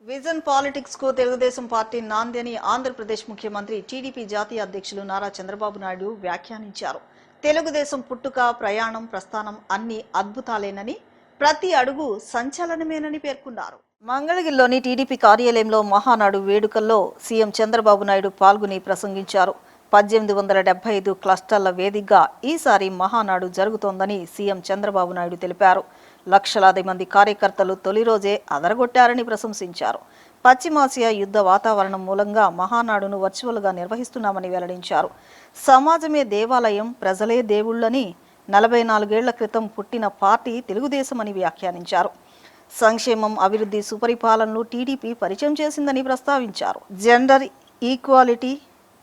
Vision politics కు Telugu Desam party నాంది అని ఆంధ్రప్రదేశ్ ముఖ్యమంత్రి టీడీపీ జాతీయ అధ్యక్షులు నారా చంద్రబాబు నాయుడు వ్యాఖ్యానించారు. తెలుగుదేశం పుట్టుక, ప్రయాణం, ప్రస్థానం అన్ని అద్భుతాలేనని, ప్రతి అడుగు సంచలనమేనని పేర్కొన్నారు. మంగళగిరిలోని టీడీపీ కార్యాలయంలో మహానాడు వేడుకల్లో సీఎం చంద్రబాబు నాయుడు పాల్గొని ప్రసంగించారు. 1875 క్లస్టర్ల వేదికగా ఈసారి మహానాడు జరుగుతోందని సీఎం చంద్రబాబు నాయుడు తెలిపారు. లక్షలాది మంది కార్యకర్తలు తొలి రోజే అదరగొట్టారని ప్రశంసించారు. పశ్చిమాసియా యుద్ధ వాతావరణం మూలంగా మహానాడును వర్చువల్గా నిర్వహిస్తున్నామని వెల్లడించారు. సమాజమే దేవాలయం, ప్రజలే దేవుళ్లని 44 ఏళ్ల క్రితం పుట్టిన పార్టీ తెలుగుదేశం అని వ్యాఖ్యానించారు. సంక్షేమం, అభివృద్ధి, సుపరిపాలనలు టీడీపీ పరిచయం చేసిందని ప్రస్తావించారు. జెండర్ ఈక్వాలిటీ,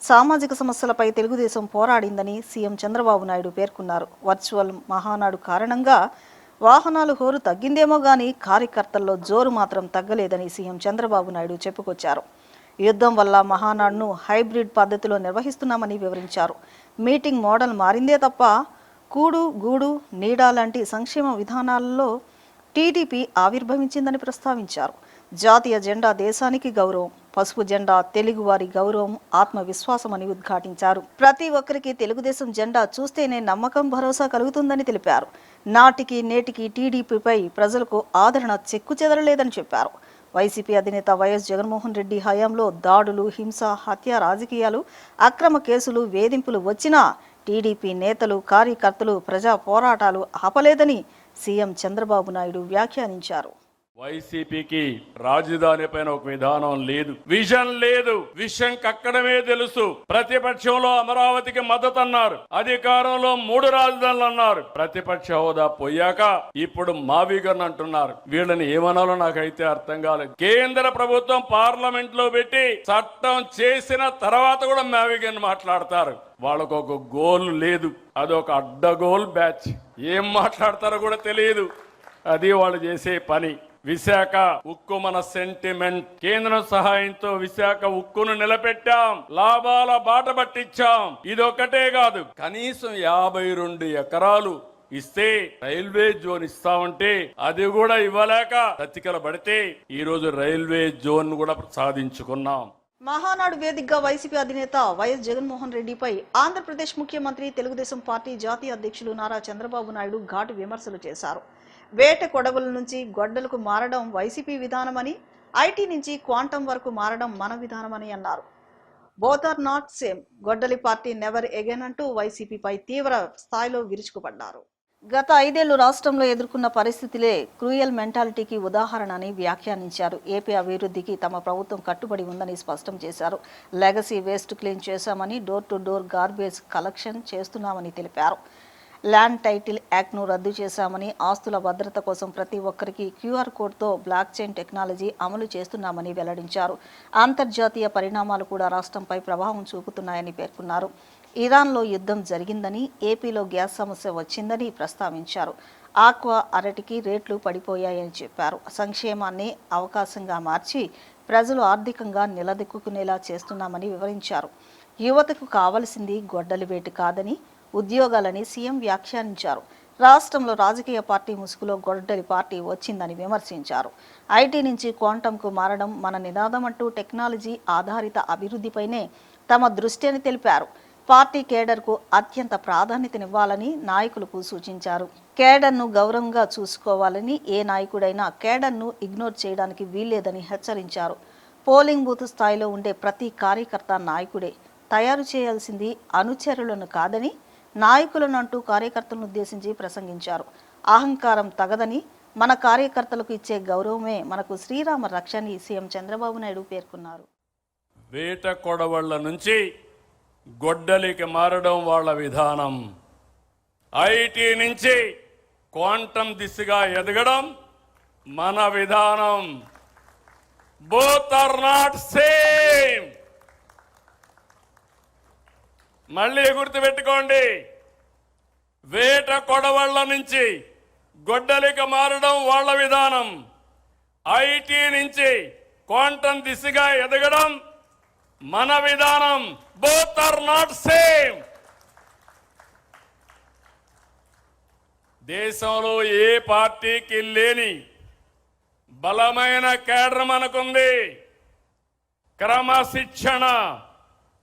సామాజిక సమస్యలపై తెలుగుదేశం పోరాడిందని సీఎం చంద్రబాబు నాయుడు పేర్కొన్నారు. వర్చువల్ మహానాడు కారణంగా వాహనాలు హోరు తగ్గిందేమో గానీ కార్యకర్తల్లో జోరు మాత్రం తగ్గలేదని సీఎం చంద్రబాబు నాయుడు చెప్పుకొచ్చారు. యుద్ధం వల్ల మహానాడును హైబ్రిడ్ పద్ధతిలో నిర్వహిస్తున్నామని వివరించారు. మీటింగ్ మోడల్ మారిందే తప్ప కూడు, గూడు, నీడ లాంటి సంక్షేమ విధానాలలో టీడీపీ ఆవిర్భవించిందని ప్రస్తావించారు. జాతీయ జెండా దేశానికి గౌరవం, పసుపు జెండా తెలుగువారి గౌరవం, ఆత్మవిశ్వాసమని ఉద్ఘాటించారు. ప్రతి ఒక్కరికి తెలుగుదేశం జెండా చూస్తేనే నమ్మకం, భరోసా కలుగుతుందని తెలిపారు. నాటికి నేటికి టీడీపీపై ప్రజలకు ఆదరణ చెక్కు చెదరలేదని చెప్పారు. వైసీపీ అధినేత వైఎస్ జగన్మోహన్ రెడ్డి హయాంలో దాడులు, హింస, హత్య రాజకీయాలు, అక్రమ కేసులు, వేధింపులు వచ్చినా టీడీపీ నేతలు, కార్యకర్తలు ప్రజా పోరాటాలు ఆపలేదని సీఎం చంద్రబాబు నాయుడు వ్యాఖ్యానించారు. వైసీపీకి రాజధాని పైన ఒక విధానం లేదు, విజన్ లేదు. విషయం కక్కడమే తెలుసు. ప్రతిపక్షంలో అమరావతికి మద్దతు అన్నారు, అధికారంలో 3 రాజధానులు అన్నారు. ప్రతిపక్ష హోదా పోయాక ఇప్పుడు మావిగన్ అంటున్నారు. వీళ్ళని ఏమనాలో నాకైతే అర్థం కాలేదు. కేంద్ర ప్రభుత్వం పార్లమెంట్ లో పెట్టి చట్టం చేసిన తర్వాత కూడా మావిగన్ మాట్లాడతారు. వాళ్ళకు ఒక గోల్ లేదు, అదొక అడ్డగోల్ బ్యాచ్. ఏం మాట్లాడతారో కూడా తెలియదు. అది వాళ్ళు చేసే పని. విశాఖ ఉక్కు మన సెంటిమెంట్. కేంద్రం సహాయంతో విశాఖ ఉక్కును నిలబెట్టాం, లాభాల బాట పట్టించాం. ఇదొక్కటే కాదు, కనీసం 52 ఎకరాలు ఇస్తే రైల్వే జోన్ ఇస్తామంటే అది కూడా ఇవ్వలేక చతికిల పడితే ఈ రోజు రైల్వే జోన్ కూడా సాధించుకున్నాం. మహానాడు వేదికగా వైసీపీ అధినేత వైఎస్ జగన్మోహన్ రెడ్డిపై ఆంధ్రప్రదేశ్ ముఖ్యమంత్రి, తెలుగుదేశం పార్టీ జాతీయ అధ్యక్షులు నారా చంద్రబాబు నాయుడు ఘాటు విమర్శలు చేశారు. వేట కొడవల నుంచి గొడ్డలకు మారడం వైసీపీ విధానమని, ఐటీ నుంచి క్వాంటం వరకు మారడం మన విధానమని అన్నారు. Both are not same. గొడ్డలి పార్టీ నెవర్ ఎగైన్ అంటూ వైసీపీపై తీవ్ర స్థాయిలో విరుచుకుపడ్డారు. గత 5 ఏళ్లు రాష్ట్రంలో ఎదుర్కొన్న పరిస్థితులే క్రూయల్ మెంటాలిటీకి ఉదాహరణ అని వ్యాఖ్యానించారు. ఏపీ అభివృద్ధికి తమ ప్రభుత్వం కట్టుబడి ఉందని స్పష్టం చేశారు. లెగసీ వేస్ట్ క్లీన్ చేశామని, door to door garbage collection చేస్తున్నామని తెలిపారు. ల్యాండ్ టైటిల్ యాక్ట్ను రద్దు చేశామని, ఆస్తుల భద్రత కోసం ప్రతి ఒక్కరికి క్యూఆర్ కోడ్తో బ్లాక్ చైన్ టెక్నాలజీ అమలు చేస్తున్నామని వెల్లడించారు. అంతర్జాతీయ పరిణామాలు కూడా రాష్ట్రంపై ప్రభావం చూపుతున్నాయని పేర్కొన్నారు. ఇరాన్లో యుద్ధం జరిగిందని, ఏపీలో గ్యాస్ సమస్య వచ్చిందని ప్రస్తావించారు. ఆక్వా అరటికి రేట్లు పడిపోయాయని చెప్పారు. సంక్షేమాన్ని అవకాశంగా మార్చి ప్రజలు ఆర్థికంగా నిలదొక్కునేలా చేస్తున్నామని వివరించారు. యువతకు కావలసింది గొడ్డలి వేటు కాదని, ఉద్యోగాలని సీఎం వ్యాఖ్యానించారు. రాష్ట్రంలో రాజకీయ పార్టీ ముసుగులో గొడ్డలి పార్టీ వచ్చిందని విమర్శించారు. ఐటీ నుంచి క్వాంటంకు మారడం మన నినాదం అంటూ టెక్నాలజీ ఆధారిత అభివృద్ధిపైనే తమ దృష్టి అని తెలిపారు. పార్టీ కేడర్కు అత్యంత ప్రాధాన్యతనివ్వాలని నాయకులకు సూచించారు. కేడర్ను గౌరవంగా చూసుకోవాలని, ఏ నాయకుడైనా కేడర్ను ఇగ్నోర్ చేయడానికి వీల్లేదని హెచ్చరించారు. పోలింగ్ బూత్ స్థాయిలో ఉండే ప్రతి కార్యకర్త నాయకుడే. తయారు చేయాల్సింది అనుచరులను కాదని నాయకులను అంటూ కార్యకర్తలను ఉద్దేశించి ప్రసంగించారు. అహంకారం తగదని, మన కార్యకర్తలకు ఇచ్చే గౌరవమే మనకు శ్రీరామ రక్ష అని సీఎం చంద్రబాబు నాయుడు పేర్కొన్నారు. వేట కొడవళ్ల నుంచి గొడ్డలికి మారడం వాళ్ళ విధానం. ఐటీ నుంచి క్వాంటం దిశగా ఎదగడం మన విధానం. Both are not same. మళ్ళీ గుర్తుపెట్టుకోండి, వేట కొడవళ్ల నుంచి గొడ్డలికి మారడం వాళ్ళ విధానం. ఐటీ నుంచి క్వాంటం దిశగా ఎదగడం మన విధానం. Both are not same. దేశంలో ఏ పార్టీకి లేని బలమైన కేడర్ మనకుంది. క్రమశిక్షణ,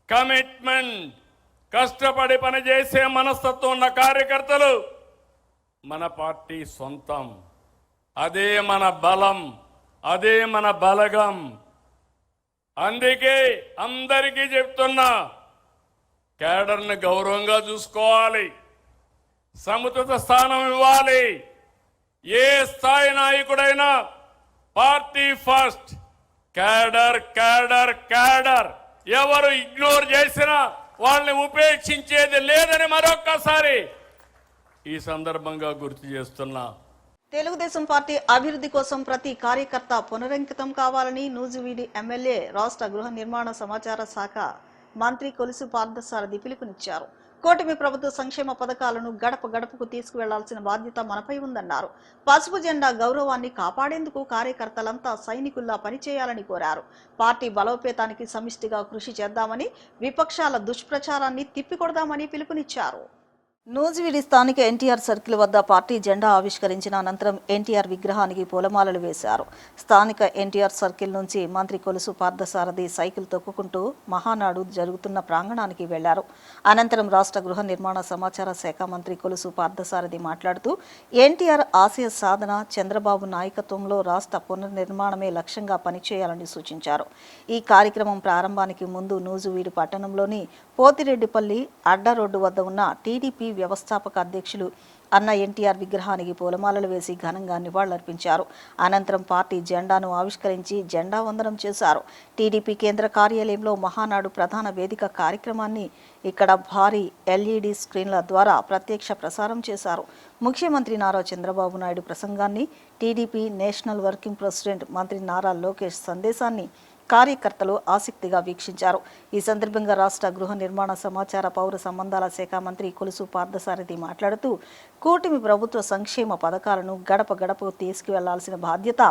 కమిట్మెంట్, కష్టపడి పనిచేసే మనస్తత్వం ఉన్న కార్యకర్తలు మన పార్టీ సొంతం. అదే మన బలం, అదే మన బలగం. అందుకే అందరికీ చెప్తున్నా, కేడర్ని గౌరవంగా చూసుకోవాలి, సముచిత స్థానం ఇవ్వాలి. ఏ స్థాయి నాయకుడైనా party first, cadre cadre cadre. ఎవరు ఇగ్నోర్ చేసినా వాళ్ళని ఉపేక్షించేది లేదని మరొక్కసారి ఈ సందర్భంగా గుర్తు చేస్తున్నా. తెలుగుదేశం పార్టీ అభివృద్ధి కోసం ప్రతి కార్యకర్త పునరంకితం కావాలని నూజివీడి ఎమ్మెల్యే రాష్ట్ర గృహ నిర్మాణ సమాచార శాఖ మంత్రి కొలుసు పార్థసారథి పిలుపునిచ్చారు. కూటమి ప్రభుత్వ సంక్షేమ పథకాలను గడప గడపకు తీసుకువెళ్లాల్సిన బాధ్యత మనపై ఉందన్నారు. పసుపు జెండా గౌరవాన్ని కాపాడేందుకు కార్యకర్తలంతా సైనికుల్లా పనిచేయాలని కోరారు. పార్టీ బలోపేతానికి సమిష్టిగా కృషి చేద్దామని, విపక్షాల దుష్ప్రచారాన్ని తిప్పికొడదామని పిలుపునిచ్చారు. నూజివీడి స్థానిక ఎన్టీఆర్ సర్కిల్ వద్ద పార్టీ జెండా ఆవిష్కరించిన అనంతరం ఎన్టీఆర్ విగ్రహానికి పూలమాలలు వేశారు. స్థానిక ఎన్టీఆర్ సర్కిల్ నుంచి మంత్రి కొలుసు పార్థసారథి సైకిల్ తొక్కుకుంటూ మహానాడు జరుగుతున్న ప్రాంగణానికి వెళ్లారు. అనంతరం రాష్ట్ర గృహ నిర్మాణ సమాచార శాఖ మంత్రి కొలుసు పార్థసారథి మాట్లాడుతూ ఎన్టీఆర్ ఆశయ సాధన, చంద్రబాబు నాయకత్వంలో రాష్ట్ర పునర్నిర్మాణమే లక్ష్యంగా పనిచేయాలని సూచించారు. ఈ కార్యక్రమం ప్రారంభానికి ముందు నూజివీడు పట్టణంలోని పోతిరెడ్డిపల్లి అడ్డ రోడ్డు వద్ద ఉన్న టీడీపీ వ్యవస్థాపక అధ్యక్షులు అన్న ఎన్టీఆర్ విగ్రహానికి పూలమాలలు వేసి ఘనంగా నివాళులర్పించారు. అనంతరం పార్టీ జెండాను ఆవిష్కరించి జెండా వందనం చేశారు. టీడీపీ కేంద్ర కార్యాలయంలో మహానాడు ప్రధాన వేదిక కార్యక్రమాన్ని ఇక్కడ భారీ ఎల్ఈడి స్క్రీన్ల ద్వారా ప్రత్యక్ష ప్రసారం చేశారు. ముఖ్యమంత్రి నారా చంద్రబాబు నాయుడు ప్రసంగాన్ని, టీడీపీ నేషనల్ వర్కింగ్ ప్రెసిడెంట్ మంత్రి నారా లోకేష్ సందేశాన్ని కార్యకర్తలు ఆసక్తిగా వీక్షించారు. ఈ సందర్భంగా రాష్ట్ర గృహ నిర్మాణ సమాచార పౌర సంబంధాల శాఖ మంత్రి కొలుసు పార్థసారథి మాట్లాడుతూ కూటమి ప్రభుత్వ సంక్షేమ పథకాలను గడప గడపకు తీసుకువెళ్లాల్సిన బాధ్యత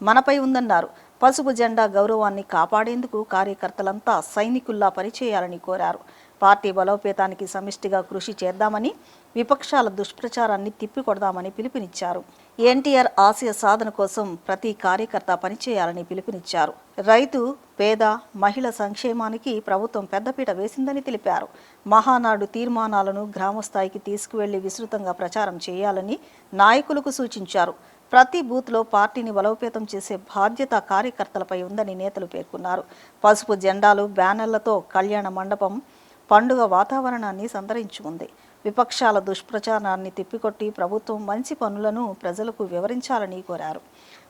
మనపై ఉందన్నారు. పసుపు జెండా గౌరవాన్ని కాపాడేందుకు కార్యకర్తలంతా సైనికుల్లా పనిచేయాలని కోరారు. పార్టీ బలోపేతానికి సమిష్టిగా కృషి చేద్దామని, విపక్షాల దుష్ప్రచారాన్ని తిప్పికొడదామని పిలుపునిచ్చారు. ఎన్టీఆర్ ఆశయ సాధన కోసం ప్రతి కార్యకర్త పనిచేయాలని పిలుపునిచ్చారు. రైతు, పేద, మహిళ సంక్షేమానికి ప్రభుత్వం పెద్దపీట వేసిందని తెలిపారు. మహానాడు తీర్మానాలను గ్రామస్థాయికి తీసుకువెళ్లి విస్తృతంగా ప్రచారం చేయాలని నాయకులకు సూచించారు. ప్రతి బూత్లో పార్టీని బలోపేతం చేసే బాధ్యత కార్యకర్తలపై ఉందని నేతలు పేర్కొన్నారు. పసుపు జెండాలు, బ్యానర్లతో కళ్యాణ మండపం పండుగ వాతావరణాన్ని సంతరించుకుంది. విపక్షాల దుష్ప్రచారాన్ని తిప్పికొట్టి ప్రభుత్వం మంచి పనులను ప్రజలకు వివరించాలని కోరారు.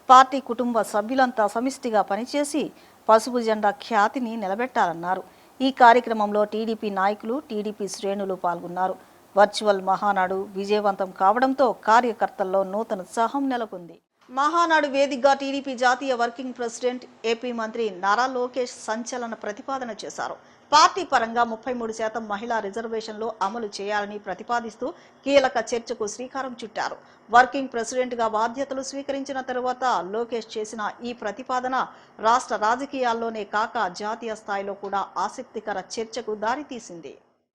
పార్టీ కుటుంబ సభ్యులంతా సమిష్టిగా పనిచేసి పసుపు జెండా ఖ్యాతిని నిలబెట్టాలన్నారు. ఈ కార్యక్రమంలో టీడీపీ నాయకులు, టీడీపీ శ్రేణులు పాల్గొన్నారు. వర్చువల్ మహానాడు విజయవంతం కావడంతో కార్యకర్తల్లో నూతన ఉత్సాహం నెలకొంది. మహానాడు వేదికగా టీడీపీ జాతీయ వర్కింగ్ ప్రెసిడెంట్, ఏపీ మంత్రి నారా లోకేష్ సంచలన ప్రతిపాదన చేశారు. పార్టీ పరంగా 33% మహిళా రిజర్వేషన్లు అమలు చేయాలని ప్రతిపాదిస్తూ కీలక చర్చకు శ్రీకారం చుట్టారు. వర్కింగ్ ప్రెసిడెంట్గా బాధ్యతలు స్వీకరించిన తరువాత లోకేష్ చేసిన ఈ ప్రతిపాదన రాష్ట్ర రాజకీయాల్లోనే కాక జాతీయ స్థాయిలో కూడా ఆసక్తికర చర్చకు దారితీసింది.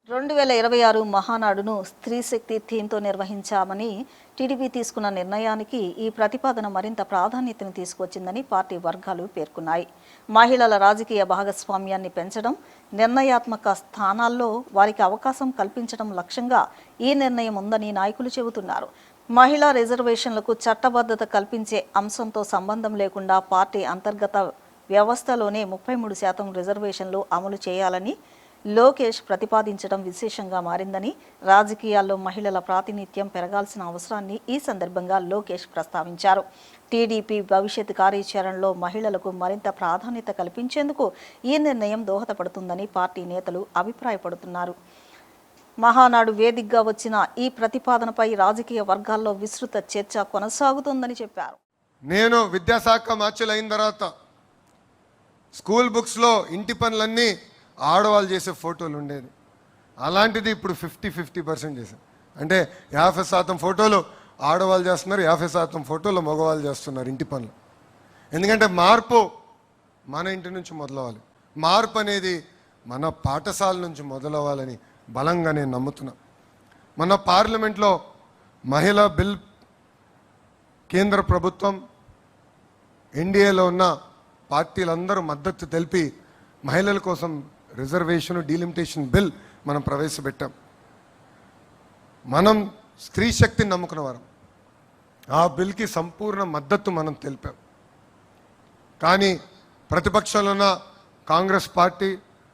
2026 మహానాడును స్త్రీ శక్తి థీమ్తో నిర్వహించామని టీడీపీ తీసుకున్న నిర్ణయానికి ఈ ప్రతిపాదన మరింత ప్రాధాన్యతను తీసుకొచ్చిందని పార్టీ వర్గాలు పేర్కొన్నాయి. మహిళల రాజకీయ భాగస్వామ్యాన్ని పెంచడం, నిర్ణయాత్మక స్థానాల్లో వారికి అవకాశం కల్పించడం లక్ష్యంగా ఈ నిర్ణయం ఉందని నాయకులు చెబుతున్నారు. మహిళా రిజర్వేషన్లకు చట్టబద్ధత కల్పించే అంశంతో సంబంధం లేకుండా పార్టీ అంతర్గత వ్యవస్థలోనే 33% రిజర్వేషన్లు అమలు చేయాలని లోకేష్ ప్రతిపాదించడం విశేషంగా మారిందని, రాజకీయాల్లో మహిళల ప్రాతినిధ్యం పెరగాల్సిన అవసరాన్ని ఈ సందర్భంగా లోకేష్ ప్రస్తావించారు. టీడీపీ భవిష్యత్ కార్యాచరణలో మహిళలకు మరింత ప్రాధాన్యత కల్పించేందుకు ఈ నిర్ణయం దోహదపడుతుందని పార్టీ నేతలు అభిప్రాయపడుతున్నారు. మహానాడు వేదికగా వచ్చిన ఈ ప్రతిపాదనపై రాజకీయ వర్గాల్లో విస్తృత చర్చ కొనసాగుతుందని చెప్పారు. నేను విద్యాశాఖ మార్చులు అయిన తర్వాత స్కూల్ బుక్స్లో ఇంటి పనులన్నీ ఆడవాళ్ళు చేసే ఫోటోలు ఉండేది. అలాంటిది ఇప్పుడు 50% చేశారు. అంటే 50% ఫోటోలు ఆడవాళ్ళు చేస్తున్నారు, 50% ఫోటోలు మగవాళ్ళు చేస్తున్నారు ఇంటి పనులు. ఎందుకంటే మార్పు మన ఇంటి నుంచి మొదలవ్వాలి. మార్పు అనేది మన పాఠశాల నుంచి మొదలవ్వాలని బలంగా నేను నమ్ముతున్నా. మన పార్లమెంట్లో మహిళా బిల్ కేంద్ర ప్రభుత్వం ఎన్డీఏలో ఉన్న పార్టీలందరూ మద్దతు తెలిపి మహిళల కోసం రిజర్వేషన్ డీలిమిటేషన్ బిల్ మనం ప్రవేశపెట్టాం. మనం స్త్రీ శక్తిని నమ్ముకున్న వారం. ఆ బిల్కి సంపూర్ణ మద్దతు మనం తెలిపాం. కానీ ప్రతిపక్షంలో ఉన్న కాంగ్రెస్ పార్టీ,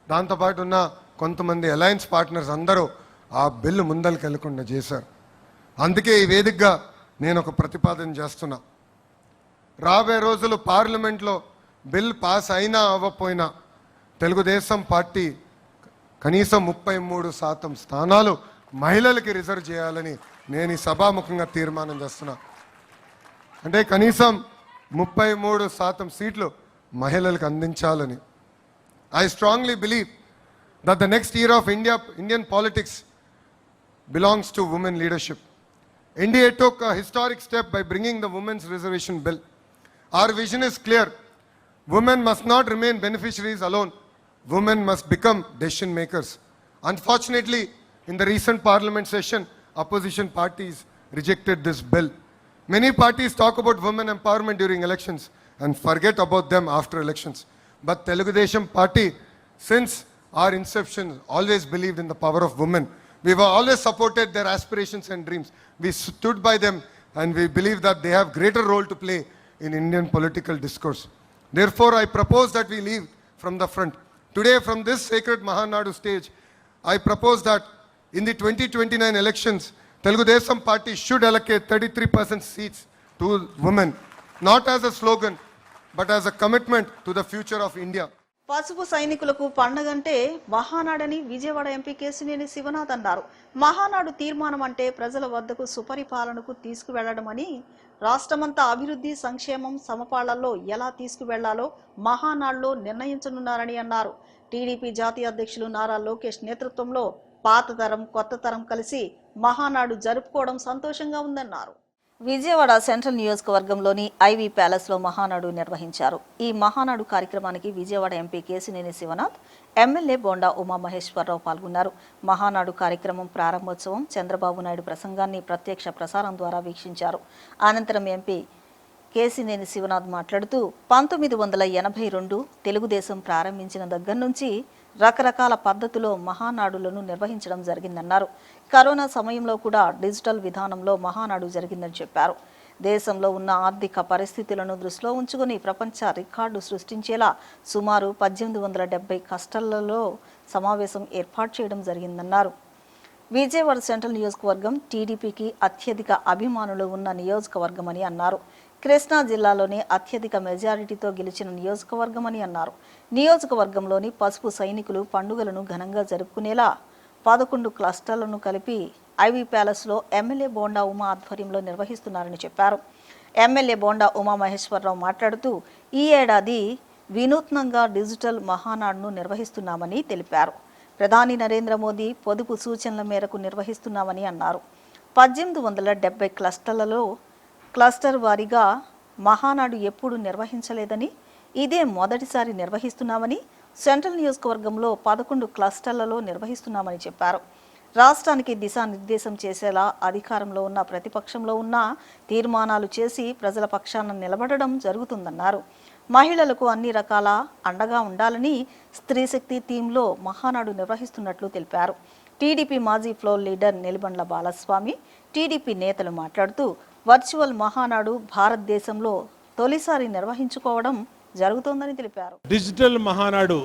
దాంతోపాటు ఉన్న కొంతమంది అలయన్స్ పార్ట్నర్స్ అందరూ ఆ బిల్లు ముందరికి వెళ్లకుండా చేశారు. అందుకే ఈ వేదికగా నేను ఒక ప్రతిపాదన చేస్తున్నా. రాబోయే రోజులు పార్లమెంట్లో బిల్ పాస్ అయినా అవ్వకపోయినా తెలుగుదేశం పార్టీ కనీసం 33% స్థానాలు మహిళలకి రిజర్వ్ చేయాలని నేను ఈ సభాముఖంగా తీర్మానం చేస్తున్నా. అంటే కనీసం 33% సీట్లు మహిళలకు అందించాలని. I strongly believe that the next era of Indian politics belongs to women leadership. India took a historic step by bringing the Women's Reservation Bill. Our vision is clear. Women must not remain beneficiaries alone. Women must become decision makers. Unfortunately, in the recent parliament session, opposition parties rejected this bill. Many parties talk about women empowerment during elections and forget about them after elections. But Telugu Desam Party, since our inception, always believed in the power of women. We were always supported their aspirations and dreams. We stood by them and we believe that they have greater role to play in Indian political discourse. Therefore, I propose that we leave from the front. Today, from this sacred Mahanadu stage, I propose that in the 2029 elections, Telugu Desam Party should allocate 33% seats to women, not as a slogan, but as a commitment to the future of India. పసుపు సైనికులకు పండగంటే మహానాడని Vijayawada MP Kesineni Sivanath అన్నారు. మహానాడు తీర్మానం అంటే ప్రజల వద్దకు సుపరిపాలనకు తీసుకువెళ్లడమని, రాష్ట్రమంతా అభివృద్ధి, సంక్షేమం, సమపాళ్లలో ఎలా తీసుకువెళ్లాలో మహానాడులో నిర్ణయించనున్నారని అన్నారు. టీడీపీ జాతీయ అధ్యక్షులు నారా లోకేష్ నేతృత్వంలో పాత తరం, కొత్త తరం కలిసి మహానాడు జరుపుకోవడం సంతోషంగా ఉందన్నారు. విజయవాడ సెంట్రల్ నియోజకవర్గంలోని ఐవీ ప్యాలెస్ లో మహానాడు నిర్వహించారు. ఈ మహానాడు కార్యక్రమానికి విజయవాడ ఎంపీ కేశినేని శివనాథ్, ఎమ్మెల్యే బోండా ఉమామహేశ్వరరావు పాల్గొన్నారు. మహానాడు కార్యక్రమం ప్రారంభోత్సవం, చంద్రబాబు నాయుడు ప్రసంగాన్ని ప్రత్యక్ష ప్రసారం ద్వారా వీక్షించారు. అనంతరం ఎంపీ కేశినేని శివనాథ్ మాట్లాడుతూ 1982 తెలుగుదేశం ప్రారంభించిన దగ్గర నుంచి రకరకాల పద్ధతిలో మహానాడులను నిర్వహించడం జరిగిందన్నారు. కరోనా సమయంలో కూడా డిజిటల్ విధానంలో మహానాడు జరిగిందని చెప్పారు. దేశంలో ఉన్న ఆర్థిక పరిస్థితులను దృష్టిలో ఉంచుకుని ప్రపంచ రికార్డు సృష్టించేలా సుమారు 1870 కష్టాలలో సమావేశం ఏర్పాటు చేయడం జరిగిందన్నారు. విజయవాడ సెంట్రల్ నియోజకవర్గం టీడీపీకి అత్యధిక అభిమానులు ఉన్న నియోజకవర్గమని అన్నారు. కృష్ణా జిల్లాలోనే అత్యధిక మెజారిటీతో గెలిచిన నియోజకవర్గమని అన్నారు. నియోజకవర్గంలోని పసుపు సైనికులు పండుగలను ఘనంగా జరుపుకునేలా 11 క్లస్టర్లను కలిపి ఐవీ ప్యాలెస్లో ఎమ్మెల్యే బోండా ఉమా ఆధ్వర్యంలో నిర్వహిస్తున్నారని చెప్పారు. ఎమ్మెల్యే బోండా ఉమామహేశ్వరరావు మాట్లాడుతూ ఈ ఏడాది వినూత్నంగా డిజిటల్ మహానాడును నిర్వహిస్తున్నామని తెలిపారు. ప్రధాని నరేంద్ర మోదీ పొదుపు సూచనల మేరకు నిర్వహిస్తున్నామని అన్నారు. 1870 క్లస్టర్లలో క్లస్టర్ వారీగా మహానాడు ఎప్పుడు నిర్వహించలేదని, ఇదే మొదటిసారి నిర్వహిస్తున్నామని, సెంట్రల్ నియోజకవర్గంలో 11 క్లస్టర్లలో నిర్వహిస్తున్నామని చెప్పారు. రాష్ట్రానికి దిశానిర్దేశం చేసేలా అధికారంలో ఉన్న, ప్రతిపక్షంలో ఉన్న తీర్మానాలు చేసి ప్రజల పక్షాన నిలబడడం జరుగుతుందన్నారు. మహిళలకు అన్ని రకాల అండగా ఉండాలని స్త్రీ శక్తి థీమ్లో మహానాడు నిర్వహిస్తున్నట్లు తెలిపారు. టీడీపీ మాజీ floor leader Nelibandla Balaswamy, TDP నేతలు మాట్లాడుతూ వర్చువల్ మహానాడు భారతదేశంలో తొలిసారి నిర్వహించుకోవడం జరుగుతోందని తెలిపారు. డిజిటల్ మహానాడు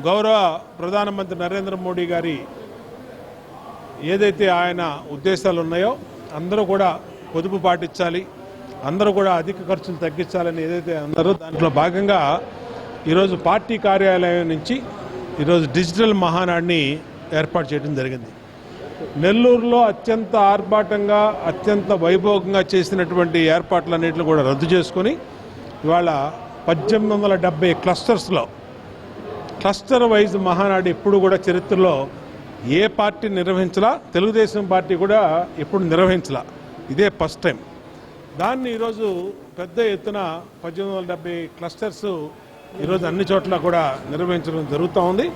గౌరవ ప్రధానమంత్రి నరేంద్ర మోడీ గారి ఏదైతే ఆయన ఉద్దేశాలు ఉన్నాయో అందరూ కూడా పొదుపు పాటించాలి, అందరూ కూడా అధిక ఖర్చులు తగ్గించాలని ఏదైతే అన్నారో దాంట్లో భాగంగా ఈరోజు పార్టీ కార్యాలయం నుంచి ఈరోజు డిజిటల్ మహానాడిని ఏర్పాటు చేయడం జరిగింది. నెల్లూరులో అత్యంత ఆర్భాటంగా, అత్యంత వైభోగంగా చేసినటువంటి ఏర్పాట్లన్నింటిని కూడా రద్దు చేసుకొని ఇవాళ 1870 క్లస్టర్స్లో క్లస్టర్ వైజ్ మహానాడు ఎప్పుడు కూడా చరిత్రలో ఏ పార్టీ నిర్వహించలా, తెలుగుదేశం పార్టీ కూడా ఎప్పుడు నిర్వహించలా, ఇదే ఫస్ట్ టైం. దాన్ని ఈరోజు పెద్ద ఎత్తున 1870 క్లస్టర్స్ ఈరోజు అన్ని చోట్ల కూడా నిర్వహించడం జరుగుతూ ఉంది.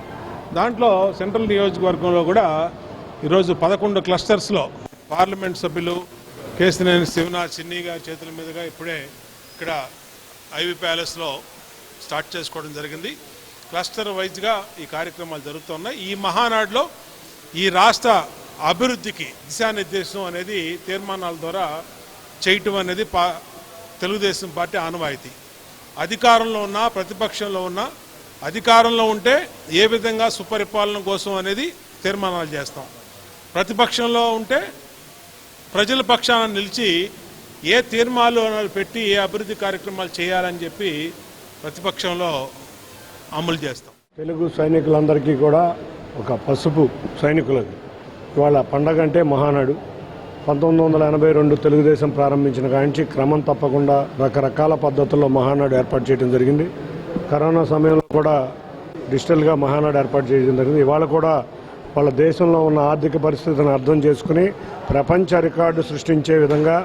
దాంట్లో సెంట్రల్ నియోజకవర్గంలో కూడా ఈరోజు 11 క్లస్టర్స్లో పార్లమెంట్ సభ్యులు కేశినేని శివనాథ్ చిన్ని గారి చేతుల మీదుగా ఇప్పుడే ఇక్కడ ఐవి ప్యాలెస్లో స్టార్ట్ చేసుకోవడం జరిగింది. క్లస్టర్ వైజ్గా ఈ కార్యక్రమాలు జరుగుతున్నాయి. ఈ మహానాడులో ఈ రాష్ట్ర అభివృద్ధికి దిశానిర్దేశం అనేది తీర్మానాల ద్వారా చేయటం అనేది తెలుగుదేశం పార్టీ ఆనవాయితీ. అధికారంలో ఉన్నా ప్రతిపక్షంలో ఉన్నా, అధికారంలో ఉంటే ఏ విధంగా సుపరిపాలన కోసం అనేది తీర్మానాలు చేస్తాం, ప్రతిపక్షంలో ఉంటే ప్రజల పక్షాన నిలిచి ఏ తీర్మానాలు పెట్టి ఏ అభివృద్ధి కార్యక్రమాలు చేయాలని చెప్పి ప్రతిపక్షంలో అమలు చేస్తాం. తెలుగు సైనికులందరికీ కూడా ఒక పసుపు సైనికులది ఇవాళ పండగ అంటే మహానాడు. 1982 తెలుగుదేశం ప్రారంభించిన కాంచి క్రమం తప్పకుండా రకరకాల పద్ధతుల్లో మహానాడు ఏర్పాటు చేయడం జరిగింది. కరోనా సమయంలో కూడా డిజిటల్గా మహానాడు ఏర్పాటు చేయడం జరిగింది. ఇవాళ కూడా వాళ్ళ దేశంలో ఉన్న ఆర్థిక పరిస్థితిని అర్థం చేసుకుని ప్రపంచ రికార్డు సృష్టించే విధంగా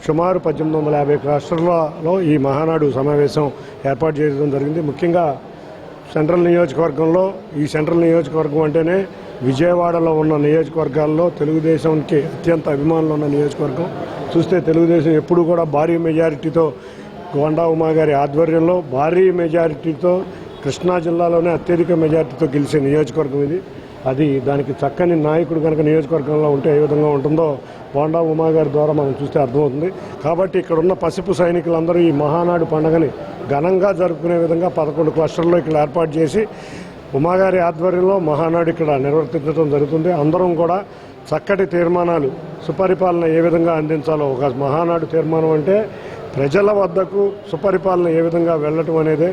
సుమారు 1850 క్లస్టర్లలో ఈ మహానాడు సమావేశం ఏర్పాటు చేయడం జరిగింది. ముఖ్యంగా సెంట్రల్ నియోజకవర్గంలో, ఈ సెంట్రల్ నియోజకవర్గం అంటేనే విజయవాడలో ఉన్న నియోజకవర్గాల్లో తెలుగుదేశంకి అత్యంత అభిమానులు ఉన్న నియోజకవర్గం. చూస్తే తెలుగుదేశం ఎప్పుడు కూడా భారీ మెజారిటీతో గోండా ఉమా గారి ఆధ్వర్యంలో భారీ మెజారిటీతో కృష్ణా జిల్లాలోనే అత్యధిక మెజారిటీతో గెలిచే నియోజకవర్గం ఇది. అది దానికి చక్కని నాయకుడు కనుక నియోజకవర్గంలో ఉంటే ఏ విధంగా ఉంటుందో గోండా ఉమా గారి ద్వారా మనం చూస్తే అర్థమవుతుంది. కాబట్టి ఇక్కడ ఉన్న పసుపు సైనికులందరూ ఈ మహానాడు పండుగని ఘనంగా జరుపుకునే విధంగా 11 క్లస్టర్లో ఇక్కడ ఏర్పాటు చేసి ఉమాగారి ఆధ్వర్యంలో మహానాడు ఇక్కడ నిర్వర్తించడం జరుగుతుంది. అందరం కూడా చక్కటి తీర్మానాలు, సుపరిపాలన ఏ విధంగా అందించాలో, ఒక మహానాడు తీర్మానం అంటే ప్రజల వద్దకు సుపరిపాలన ఏ విధంగా వెళ్ళటం అనేదే.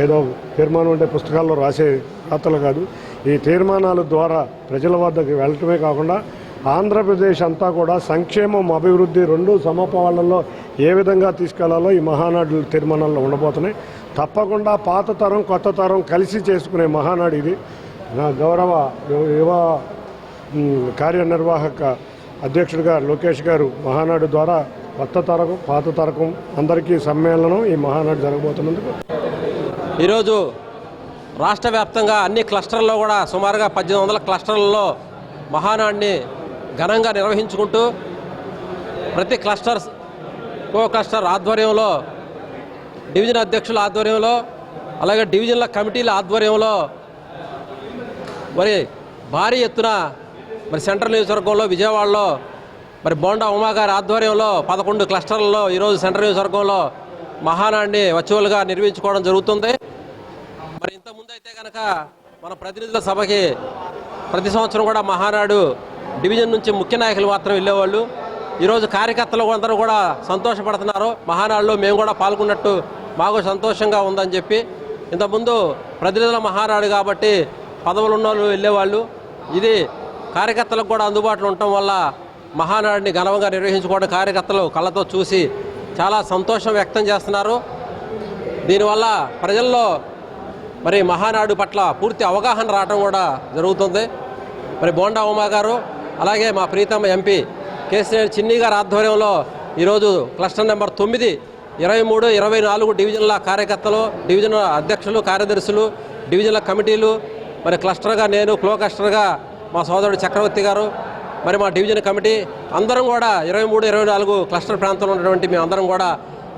ఏదో తీర్మానం అంటే పుస్తకాల్లో రాసే రాతలు కాదు. ఈ తీర్మానాల ద్వారా ప్రజల వద్దకు వెళ్ళటమే కాకుండా ఆంధ్రప్రదేశ్ అంతా కూడా సంక్షేమం, అభివృద్ధి రెండు సమపాలనలో ఏ విధంగా తీసుకెళ్లాలో ఈ మహానాడు తీర్మానాల్లో ఉండబోతున్నాయి. తప్పకుండా పాత తరం కొత్త తరం కలిసి చేసుకునే మహానాడు ఇది. నా గౌరవ యువ కార్యనిర్వాహక అధ్యక్షుడిగా లోకేష్ గారు మహానాడు ద్వారా కొత్త తరం పాత తరకం అందరికీ సమ్మేళనం ఈ మహానాడు జరగబోతున్నందుకు ఈరోజు రాష్ట్ర వ్యాప్తంగా అన్ని క్లస్టర్లలో కూడా సుమారుగా 1800 క్లస్టర్లలో మహానాడిని ఘనంగా నిర్వహించుకుంటూ ప్రతి కో క్లస్టర్ ఆధ్వర్యంలో, డివిజన్ అధ్యక్షుల ఆధ్వర్యంలో, అలాగే డివిజన్ల కమిటీల ఆధ్వర్యంలో మరి భారీ ఎత్తున మరి సెంట్రల్ నియోజకవర్గంలో విజయవాడలో మరి బోండా ఉమా గారి ఆధ్వర్యంలో 11 క్లస్టర్లలో ఈరోజు సెంట్రల్ నియోజకవర్గంలో మహానాడిని వర్చువల్గా నిర్వహించుకోవడం జరుగుతుంది. మరి ఇంతకుముందు అయితే కనుక మన ప్రతినిధుల సభకి ప్రతి సంవత్సరం కూడా మహానాడు డివిజన్ నుంచి ముఖ్య నాయకులు మాత్రం వెళ్ళేవాళ్ళు. ఈరోజు కార్యకర్తలు అందరూ కూడా సంతోషపడుతున్నారు. మహానాడులో మేము కూడా పాల్గొన్నట్టు మాకు సంతోషంగా ఉందని చెప్పి. ఇంతకుముందు ప్రతినిధుల మహానాడు కాబట్టి పదవులు ఉన్న వాళ్ళు వెళ్ళేవాళ్ళు. ఇది కార్యకర్తలకు కూడా అందుబాటులో ఉండటం వల్ల మహానాడిని ఘనంగా నిర్వహించుకోవడం కార్యకర్తలు కళ్ళతో చూసి చాలా సంతోషం వ్యక్తం చేస్తున్నారు. దీనివల్ల ప్రజల్లో మరి మహానాడు పట్ల పూర్తి అవగాహన రావడం కూడా జరుగుతుంది. మరి బోండా ఉమా గారు, అలాగే మా ప్రీతమ ఎంపీ కేసీఆర్ చిన్ని గారి ఆధ్వర్యంలో ఈరోజు క్లస్టర్ నెంబర్ 9, 23, 24 డివిజన్ల కార్యకర్తలు, డివిజన్ అధ్యక్షులు, కార్యదర్శులు, డివిజన్ల కమిటీలు, మరి క్లస్టర్గా నేను, క్లో క్లస్టర్గా మా సోదరుడు చక్రవర్తి గారు, మరి మా డివిజన్ కమిటీ అందరం కూడా 23, 24 క్లస్టర్ ప్రాంతంలో ఉన్నటువంటి మేము అందరం కూడా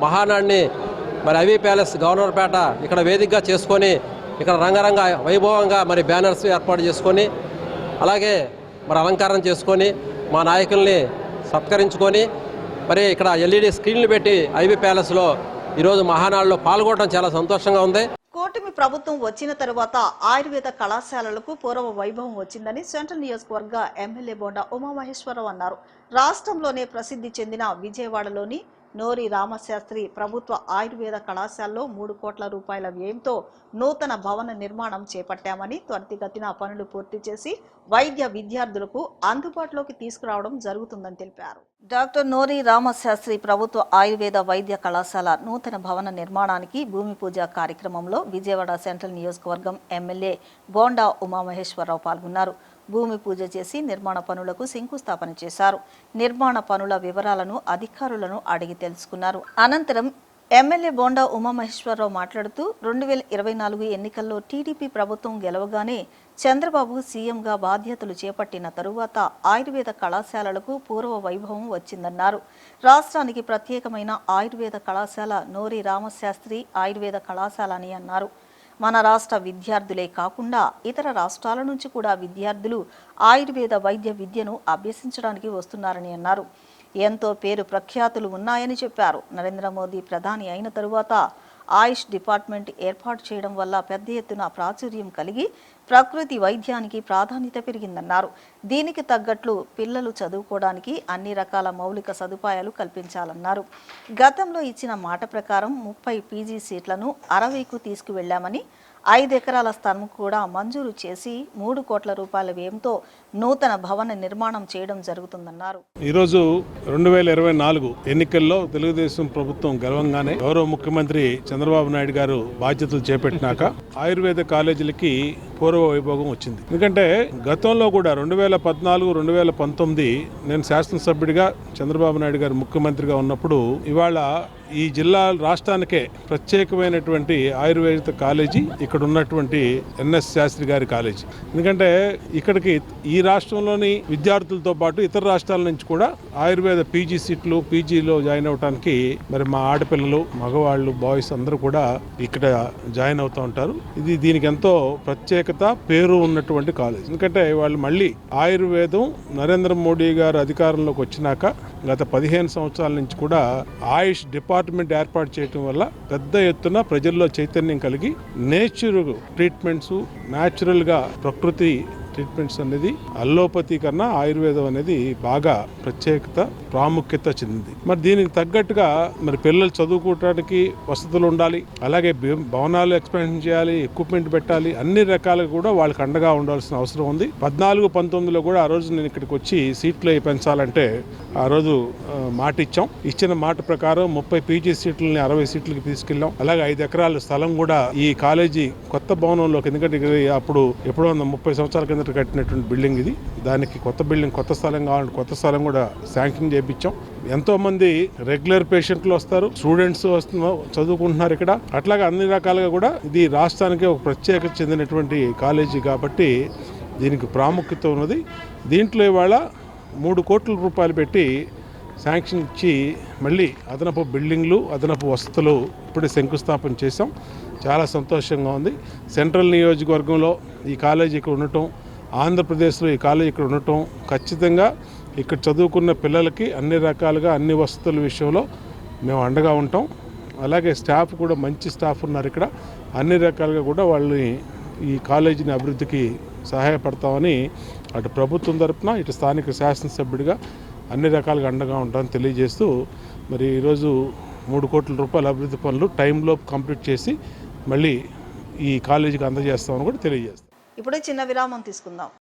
మహానాడిని మరి ఐవి ప్యాలెస్ గవర్నర్పేట ఇక్కడ వేదికగా చేసుకొని ఇక్కడ రంగరంగ వైభవంగా మరి బ్యానర్స్ ఏర్పాటు చేసుకొని, అలాగే మరి అలంకారం చేసుకొని మా నాయకుల్ని సత్కరించుకొని మరి ఇక్కడ ఎల్ఈడి స్క్రీన్లు పెట్టి ఐవి ప్యాలెస్లో ఈరోజు మహానాడులో పాల్గొనడం చాలా సంతోషంగా ఉంది. కూటమి ప్రభుత్వం వచ్చిన తరువాత ఆయుర్వేద కళాశాలలకు పూర్వ వైభవం వచ్చిందని సెంట్రల్ నియోజకవర్గ ఎమ్మెల్యే బోండా ఉమామహేశ్వరరావు అన్నారు. రాష్ట్రంలోనే ప్రసిద్ధి చెందిన విజయవాడలోని నోరి రామశాస్త్రి ప్రభుత్వ ఆయుర్వేద కళాశాలలో 3 కోట్ల రూపాయల వ్యయంతో నూతన భవన నిర్మాణం చేపట్టామని, త్వరితగతిన పనులు పూర్తి చేసి వైద్య విద్యార్థులకు అందుబాటులోకి తీసుకురావడం జరుగుతుందని తెలిపారు. డాక్టర్ నోరి రామశాస్త్రి ప్రభుత్వ ఆయుర్వేద వైద్య కళాశాల నూతన భవన నిర్మాణానికి భూమి పూజ కార్యక్రమంలో విజయవాడ సెంట్రల్ నియోజకవర్గం ఎమ్మెల్యే బోండా ఉమామహేశ్వరరావు పాల్గొన్నారు. భూమి పూజ చేసి నిర్మాణ పనులకు శంకుస్థాపన చేశారు. నిర్మాణ పనుల వివరాలను అధికారులను అడిగి తెలుసుకున్నారు. అనంతరం ఎమ్మెల్యే బోండా ఉమామహేశ్వరరావు మాట్లాడుతూ 2024 ఎన్నికల్లో టీడీపీ ప్రభుత్వం గెలవగానే చంద్రబాబు సీఎంగా బాధ్యతలు చేపట్టిన తరువాత ఆయుర్వేద కళాశాలలకు పూర్వ వైభవం వచ్చిందన్నారు. రాష్ట్రానికి ప్రత్యేకమైన ఆయుర్వేద కళాశాల నోరి రామశాస్త్రి ఆయుర్వేద కళాశాల అని అన్నారు. మన రాష్ట్ర విద్యార్థులే కాకుండా ఇతర రాష్ట్రాల నుంచి కూడా విద్యార్థులు ఆయుర్వేద వైద్య విద్యను అభ్యసించడానికి వస్తున్నారని అన్నారు. ఎంతో పేరు ప్రఖ్యాతులు ఉన్నాయని చెప్పారు. నరేంద్ర మోదీ ప్రధాని అయిన తరువాత ఆయుష్ డిపార్ట్మెంట్ ఏర్పాటు చేయడం వల్ల పెద్ద ఎత్తున ప్రాచుర్యం కలిగి ప్రకృతి వైద్యానికి ప్రాధాన్యత పెరిగిందన్నారు. దీనికి తగ్గట్లు పిల్లలు చదువుకోవడానికి అన్ని రకాల మౌలిక సదుపాయాలు కల్పించాలన్నారు. గతంలో ఇచ్చిన మాట ప్రకారం 30 పీజీ సీట్లను 60కు తీసుకువెళ్లామని 5 ఎకరాల స్థలం కూడా మంజూరు చేసి 3 కోట్ల రూపాయల వ్యయంతో నూతన భవన నిర్మాణం చేయడం జరుగుతుందన్నారు. ఈరోజు 2024 ఎన్నికల్లో తెలుగుదేశం ప్రభుత్వం గెలవంగానే గౌరవ ముఖ్యమంత్రి చంద్రబాబు నాయుడు గారు బాధ్యతలు చేపట్టినాక ఆయుర్వేద కాలేజీలకి పూర్వ వైభోగం వచ్చింది. ఎందుకంటే గతంలో కూడా 2014, 2019 నేను శాసనసభ్యుడిగా చంద్రబాబు నాయుడు గారు ముఖ్యమంత్రిగా ఉన్నప్పుడు ఇవాళ ఈ జిల్లా రాష్ట్రానికే ప్రత్యేకమైనటువంటి ఆయుర్వేద కాలేజీ ఇక్కడ ఉన్నటువంటి ఎన్ఎస్ శాస్త్రి గారి కాలేజీ. ఎందుకంటే ఇక్కడికి ఈ రాష్ట్రంలోని విద్యార్థులతో పాటు ఇతర రాష్ట్రాల నుంచి కూడా ఆయుర్వేద పీజీ సీట్లు పీజీలో జాయిన్ అవడానికి మరి మా ఆడపిల్లలు మగవాళ్ళు బాయ్స్ అందరూ కూడా ఇక్కడ జాయిన్ అవుతూ ఉంటారు. దీనికి ఎంతో ప్రత్యేకత పేరు ఉన్నటువంటి కాలేజ్. ఎందుకంటే వాళ్ళు మళ్ళీ ఆయుర్వేదం నరేంద్ర మోడీ గారు అధికారంలోకి వచ్చినాక గత 15 సంవత్సరాల నుంచి కూడా ఆయుష్ డిపార్ట్మెంట్ ఏర్పాటు చేయడం వల్ల పెద్ద ఎత్తున ప్రజల్లో చైతన్యం కలిగి నేచురల్ ట్రీట్మెంట్స్, న్యాచురల్గా ప్రకృతి ట్రీట్మెంట్స్ అనేది అల్లోపతి కన్నా ఆయుర్వేదం అనేది బాగా ప్రత్యేకత ప్రాముఖ్యత చెందింది. మరి దీనికి తగ్గట్టుగా మరి పిల్లలు చదువుకోవడానికి వసతులు ఉండాలి, అలాగే భవనాలు ఎక్స్పాన్షన్ చేయాలి, ఎక్విప్మెంట్ పెట్టాలి, అన్ని రకాలుగా కూడా వాళ్ళకి అండగా ఉండాల్సిన అవసరం ఉంది. 14, 19లో కూడా ఆ రోజు నేను ఇక్కడికి వచ్చి సీట్లు పెంచాలంటే ఆ రోజు మాట ఇచ్చాం. ఇచ్చిన మాట ప్రకారం 30 పీజీ సీట్లని 60 సీట్లకి తీసుకెళ్ళాం. అలాగే 5 ఎకరాల స్థలం కూడా ఈ కాలేజీ కొత్త భవనంలోకి, ఎందుకంటే అప్పుడు ఎప్పుడో 30 సంవత్సరాల కింద కట్టినటువంటి బిల్డింగ్ ఇది, దానికి కొత్త బిల్డింగ్ కొత్త స్థలం కావాలంటే కొత్త స్థలం కూడా శాంక్షన్ చేయించాం. ఎంతో మంది రెగ్యులర్ పేషెంట్లు వస్తారు, స్టూడెంట్స్ చదువుకుంటున్నారు ఇక్కడ. అట్లాగే అన్ని రకాలుగా కూడా ఇది రాష్ట్రానికి ఒక ప్రత్యేకత చెందినటువంటి కాలేజీ కాబట్టి దీనికి ప్రాముఖ్యత ఉన్నది. దీంట్లో ఇవాళ 3 కోట్ల రూపాయలు పెట్టి శాంక్షన్ ఇచ్చి మళ్ళీ అదనపు బిల్డింగ్లు, అదనపు వసతులు ఇప్పుడే శంకుస్థాపన చేశాం. చాలా సంతోషంగా ఉంది. సెంట్రల్ నియోజకవర్గంలో ఈ కాలేజీ ఇక్కడ ఉండటం, ఆంధ్రప్రదేశ్లో ఈ కాలేజీ ఇక్కడ ఉండటం, ఖచ్చితంగా ఇక్కడ చదువుకున్న పిల్లలకి అన్ని రకాలుగా అన్ని వసతుల విషయంలో మేము అండగా ఉంటాం. అలాగే స్టాఫ్ కూడా మంచి స్టాఫ్ ఉన్నారు ఇక్కడ. అన్ని రకాలుగా కూడా వాళ్ళని ఈ కాలేజీని అభివృద్ధికి సహాయపడతామని అటు ప్రభుత్వం తరపున ఇటు స్థానిక శాసనసభ్యుడిగా అన్ని రకాలుగా అండగా ఉంటామని తెలియజేస్తూ మరి ఈరోజు 3 కోట్ల రూపాయల అభివృద్ధి పనులు టైంలో కంప్లీట్ చేసి మళ్ళీ ఈ కాలేజీకి అందజేస్తామని కూడా తెలియజేస్తాం. ఇప్పుడు చిన్న విరామం తీసుకుందాం.